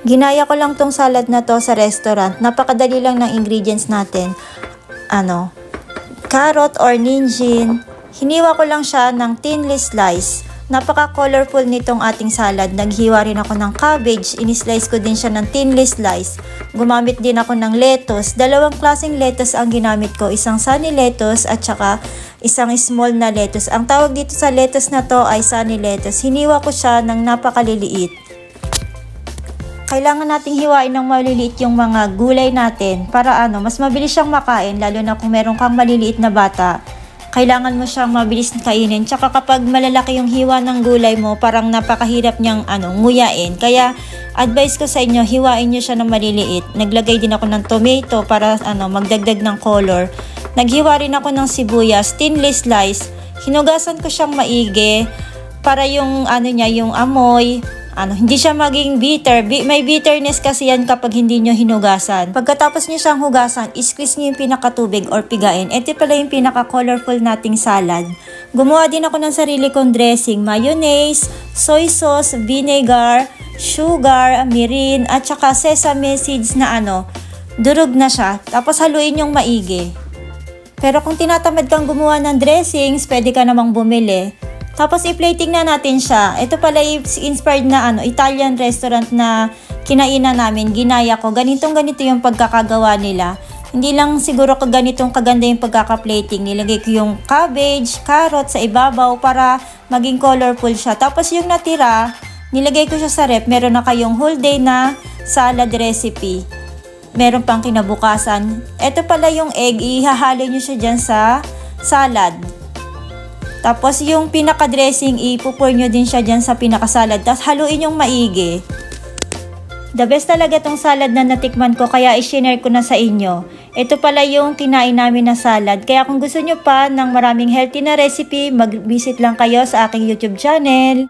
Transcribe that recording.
Ginaya ko lang tong salad na to sa restaurant. Napakadali lang ng ingredients natin. Carrot or ninjin. Hiniwa ko lang siya ng thinly slice. Napaka-colorful nitong ating salad. Naghiwa rin ako ng cabbage. Inislice ko din siya ng thinly slice. Gumamit din ako ng lettuce. Dalawang klaseng lettuce ang ginamit ko. Isang sunny lettuce at saka isang small na lettuce. Ang tawag dito sa lettuce na to ay sunny lettuce. Hiniwa ko siya ng napakaliliit. Kailangan nating hiwain ng maliliit yung mga gulay natin para mas mabilis siyang makain, lalo na kung meron kang maliliit na bata. Kailangan mo siyang mabilis kainin. Tsaka kapag malalaki yung hiwa ng gulay mo, parang napakahirap niyang nguyain. Kaya advice ko sa inyo, hiwain niyo siya ng maliliit. Naglagay din ako ng tomato para magdagdag ng color. Naghiwa rin ako ng sibuyas, thinly slice. Hinugasan ko siyang maigi para yung yung amoy, hindi siya maging bitter. May bitterness kasi yan kapag hindi nyo hinugasan. Pagkatapos nyo siyang hugasan, squeeze nyo yung pinakatubig or pigain. Ito pala yung pinaka-colorful nating salad. Gumawa din ako ng sarili kong dressing. Mayonnaise, soy sauce, vinegar, sugar, mirin, at saka sesame seeds na durog na siya. Tapos haluin yung maigi. Pero kung tinatamad kang gumawa ng dressings, pwede ka namang bumili. Tapos i-plating na natin siya. Ito pala inspired na Italian restaurant na kinainan namin. Ginaya ko. Ganito yung pagkakagawa nila. Hindi lang siguro ganitong kaganda yung pagkaka-plating. Nilagay ko yung cabbage, carrot sa ibabaw para maging colorful siya. Tapos yung natira, nilagay ko siya sa ref. Meron na kayong whole day na salad recipe. Meron pang kinabukasan. Ito pala yung egg. Ihahalo nyo siya dyan sa salad. Tapos yung pinaka-dressing, ipupour nyo din siya dyan sa pinaka-salad. Tapos haluin yung maigi. The best talaga tong salad na natikman ko, kaya i-share ko na sa inyo. Ito pala yung kinain namin na salad. Kaya kung gusto nyo pa ng maraming healthy na recipe, mag-visit lang kayo sa aking YouTube channel.